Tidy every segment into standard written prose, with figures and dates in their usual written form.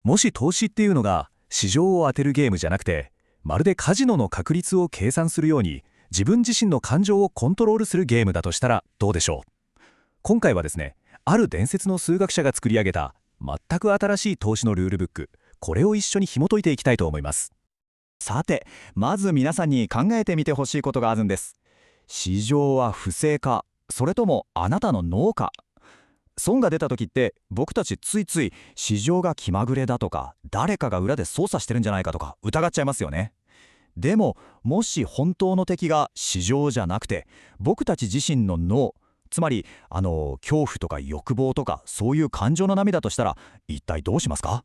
もし投資っていうのが市場を当てるゲームじゃなくて、まるでカジノの確率を計算するように自分自身の感情をコントロールするゲームだとしたらどうでしょう。今回はですね、ある伝説の数学者が作り上げた全く新しい投資のルールブック、これを一緒に紐解いていきたいと思います。さて、まず皆さんに考えてみてほしいことがあるんです。市場は不正か、それともあなたの脳か。損が出た時って僕たちついつい市場が気まぐれだとか、誰かが裏で操作してるんじゃないかとか疑っちゃいますよね。でも、もし本当の敵が市場じゃなくて僕たち自身の脳、つまり恐怖とか欲望とかそういう感情の波だとしたら、一体どうしますか？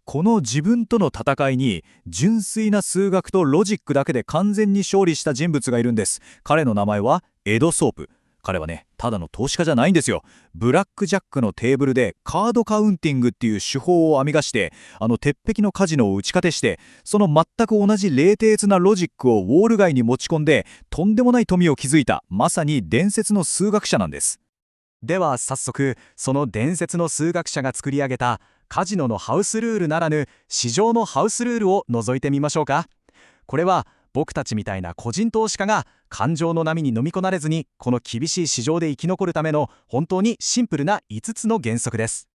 この自分との戦いに純粋な数学とロジックだけで完全に勝利した人物がいるんです。彼の名前はエド・ソープ。彼はね、ただの投資家じゃないんですよ。ブラックジャックのテーブルでカードカウンティングっていう手法を編み出して、鉄壁のカジノを打ち勝てして、その全く同じ冷徹なロジックをウォール街に持ち込んで、とんでもない富を築いた、まさに伝説の数学者なんです。では早速、その伝説の数学者が作り上げたカジノのハウスルールならぬ市場のハウスルールを覗いてみましょうか。これは僕たちみたいな個人投資家が感情の波に飲み込まれずにこの厳しい市場で生き残るための本当にシンプルな5つの原則です。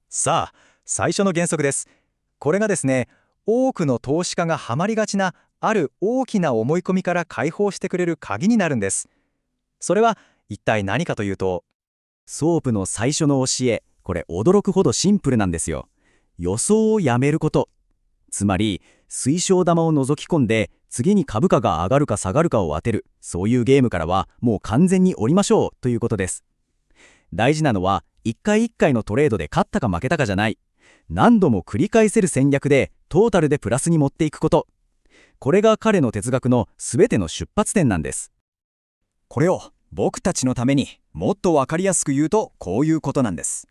さあ、最初の原則です。これがですね、多くの投資家がハマりがちなある大きな思い込みから解放してくれる鍵になるんです。それは一体何かというと、ソープの最初の教え、これ驚くほどシンプルなんですよ。予想をやめること。つまり水晶玉を覗き込んで次に株価が上がるか下がるかを当てる、そういうゲームからはもう完全に降りましょうということです。大事なのは一回一回のトレードで勝ったか負けたかじゃない、何度も繰り返せる戦略でトータルでプラスに持っていくこと。これが彼の哲学の全ての出発点なんです。これを僕たちのためにもっと分かりやすく言うと、こういうことなんです。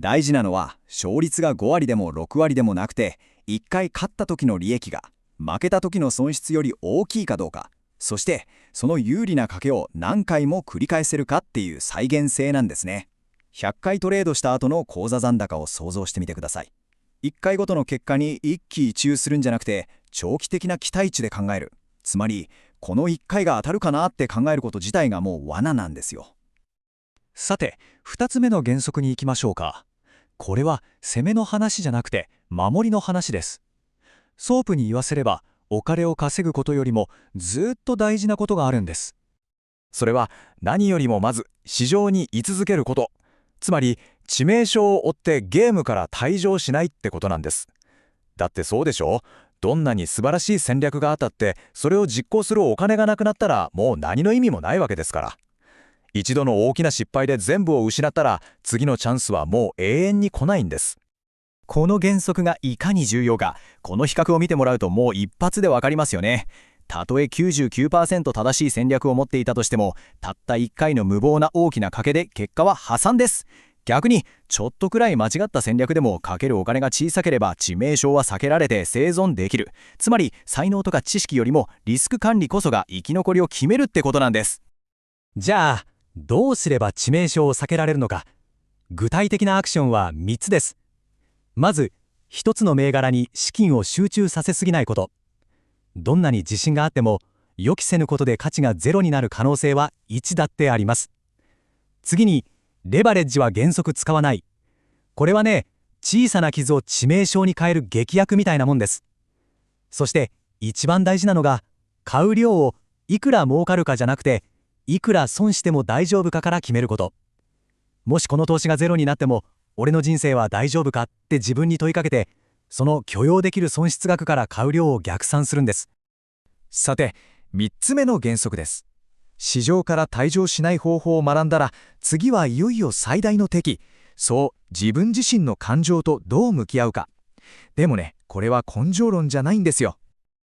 大事なのは勝率が5割でも6割でもなくて、1回勝った時の利益が負けた時の損失より大きいかどうか、そしてその有利な賭けを何回も繰り返せるかっていう再現性なんですね。100回トレードした後の口座残高を想像してみてください。1回ごとの結果に一喜一憂するんじゃなくて、長期的な期待値で考える。つまりこの1回が当たるかなって考えること自体がもう罠なんですよ。さて、2つ目の原則に行きましょうか。これは攻めの話じゃなくて守りの話です。ソープに言わせれば、お金を稼ぐことよりもずっと大事なことがあるんです。それは何よりもまず市場に居続けること。つまり致命傷を負ってゲームから退場しないってことなんです。だってそうでしょ？どんなに素晴らしい戦略があったって、それを実行するお金がなくなったらもう何の意味もないわけですから。一度の大きな失敗で全部を失ったら、次のチャンスはもう永遠に来ないんです。この原則がいかに重要か、この比較を見てもらうともう一発でわかりますよね。たとえ 99% 正しい戦略を持っていたとしても、たった1回の無謀な大きな賭けで結果は破産です。逆にちょっとくらい間違った戦略でもかけるお金が小さければ致命傷は避けられて生存できる。つまり才能とか知識よりもリスク管理こそが生き残りを決めるってことなんです。じゃあどうすれば致命傷を避けられるのか。具体的なアクションは3つです。まず1つの銘柄に資金を集中させすぎないこと。どんなに自信があっても予期せぬことで価値がゼロになる可能性は1だってあります。次にレバレッジは原則使わない。これはね、小さな傷を致命傷に変える劇薬みたいなもんです。そして一番大事なのが、買う量をいくら儲かるかじゃなくて、いくら損しても大丈夫かから決めること。もしこの投資がゼロになっても俺の人生は大丈夫かって自分に問いかけて、その許容できる損失額から買う量を逆算するんです。さて、3つ目の原則です。市場から退場しない方法を学んだら、次はいよいよ最大の敵、そう自分自身の感情とどう向き合うか。でもね、これは根性論じゃないんですよ。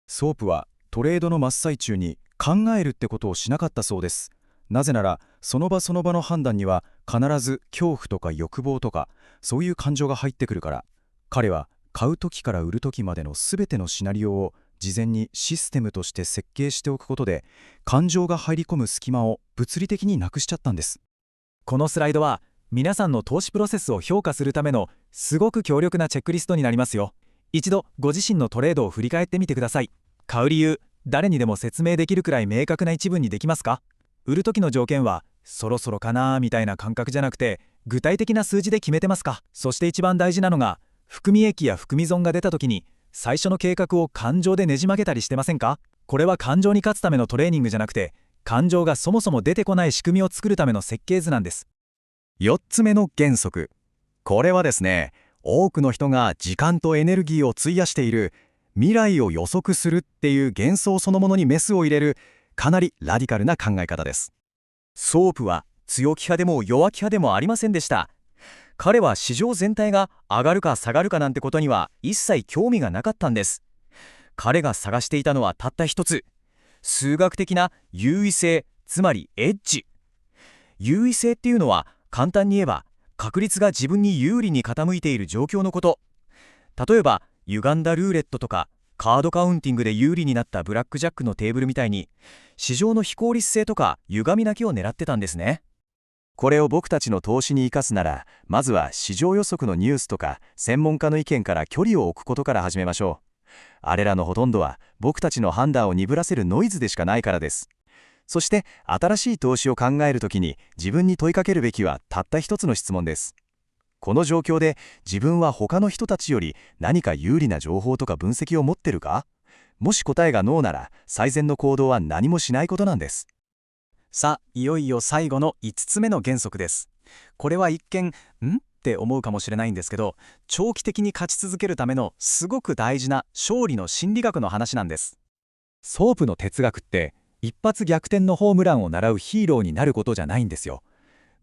ソープはトレードの真っ最中に考えるってことをしなかったそうです。なぜならその場その場の判断には必ず恐怖とか欲望とかそういう感情が入ってくるから。彼は買う時から売る時までの全てのシナリオを事前にシステムとして設計しておくことで、感情が入り込む隙間を物理的になくしちゃったんです。このスライドは皆さんの投資プロセスを評価するためのすごく強力なチェックリストになりますよ。一度ご自身のトレードを振り返ってみてください。買う理由、誰にでも説明できるくらい明確な一文にできますか？売る時の条件はそろそろかなみたいな感覚じゃなくて、具体的な数字で決めてますか？そして一番大事なのが、含み益や含み損が出た時に最初の計画を感情でねじ曲げたりしてませんか？これは感情に勝つためのトレーニングじゃなくて、感情がそもそも出てこない仕組みを作るための設計図なんです。4つ目の原則。これはですね、多くの人が時間とエネルギーを費やしている未来を予測するっていう幻想そのものにメスを入れる、かなりラディカルな考え方です。ソープは強気派でも弱気派でもありませんでした。彼は市場全体が上がるか下がるかなんてことには一切興味がなかったんです。彼が探していたのはたった一つ、数学的な優位性、つまりエッジ。優位性っていうのは簡単に言えば、確率が自分に有利に傾いている状況のこと。例えば歪んだルーレットとかカードカウンティングで有利になったブラックジャックのテーブルみたいに、市場の非効率性とか歪みだけを狙ってたんですね。これを僕たちの投資に生かすなら、まずは市場予測のニュースとか専門家の意見から距離を置くことから始めましょう。あれらのほとんどは僕たちの判断を鈍らせるノイズでしかないからです。そして新しい投資を考えるときに自分に問いかけるべきはたった一つの質問です。この状況で自分は他の人たちより何か有利な情報とか分析を持ってるか？もし答えがノーなら、最善の行動は何もしないことなんです。さあ、いよいよ最後の5つ目の原則です。これは一見、って思うかもしれないんですけど、長期的に勝ち続けるためのすごく大事な勝利の心理学の話なんです。ソープの哲学って、一発逆転のホームランを狙うヒーローになることじゃないんですよ。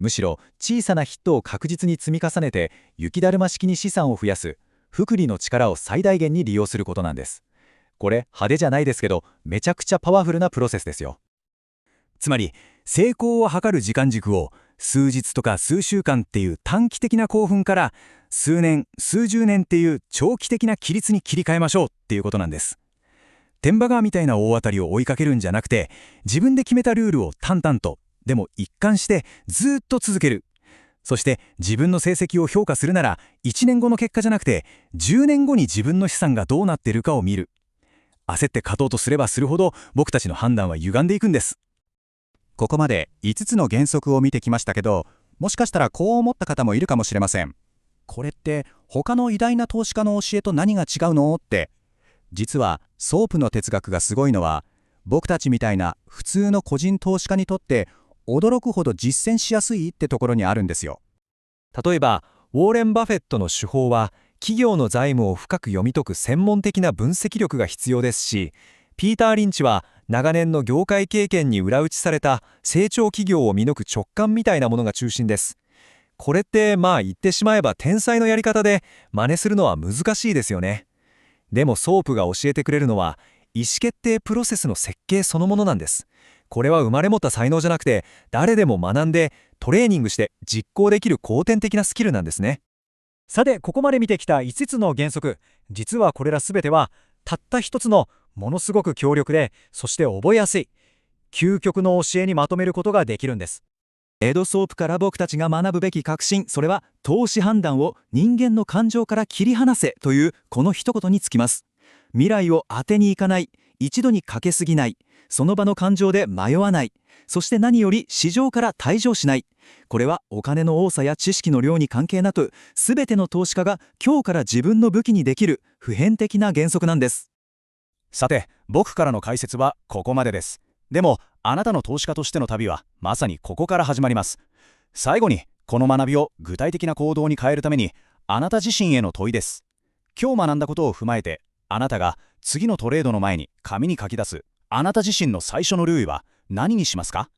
むしろ小さなヒットを確実に積み重ねて、雪だるま式に資産を増やす複利の力を最大限に利用することなんです。これ派手じゃないですけど、めちゃくちゃパワフルなプロセスですよ。つまり成功を図る時間軸を数日とか数週間っていう短期的な興奮から、数年数十年っていう長期的な規律に切り替えましょうっていうことなんです。天馬川みたいな大当たりを追いかけるんじゃなくて、自分で決めたルールを淡々とでも一貫してずっと続ける。そして自分の成績を評価するなら、1年後の結果じゃなくて10年後に自分の資産がどうなっているかを見る。焦って勝とうとすればするほど僕たちの判断は歪んでいくんです。ここまで5つの原則を見てきましたけど、もしかしたらこう思った方もいるかもしれません。これって他の偉大な投資家の教えと何が違うのって。実はソープの哲学がすごいのは、僕たちみたいな普通の個人投資家にとって驚くほど実践しやすいってところにあるんですよ。例えばウォーレン・バフェットの手法は、企業の財務を深く読み解く専門的な分析力が必要ですし、ピーター・リンチは長年の業界経験に裏打ちされた成長企業を見抜く直感みたいなものが中心です。これって言ってしまえば天才のやり方で、真似するのは難しいですよね。でもソープが教えてくれるのは、意思決定プロセスの設計そのものなんです。これは生まれ持った才能じゃなくて、誰でも学んでトレーニングして実行できる後天的なスキルなんですね。さて、ここまで見てきた5つの原則、実はこれらすべてはたった一つのものすごく強力で、そして覚えやすい究極の教えにまとめることができるんです。エドソープから僕たちが学ぶべき核心、それは投資判断を人間の感情から切り離せというこの一言につきます。未来を当てにいかない、一度にかけすぎない、その場の感情で迷わない、そして何より市場から退場しない。これはお金の多さや知識の量に関係なく、全ての投資家が今日から自分の武器にできる普遍的な原則なんです。さて、僕からの解説はここまでです。でもあなたの投資家としての旅はまさにここから始まります。最後にこの学びを具体的な行動に変えるために、あなた自身への問いです。今日学んだことを踏まえて、あなたが次のトレードの前に紙に書き出すあなた自身の最初のルールは何にしますか？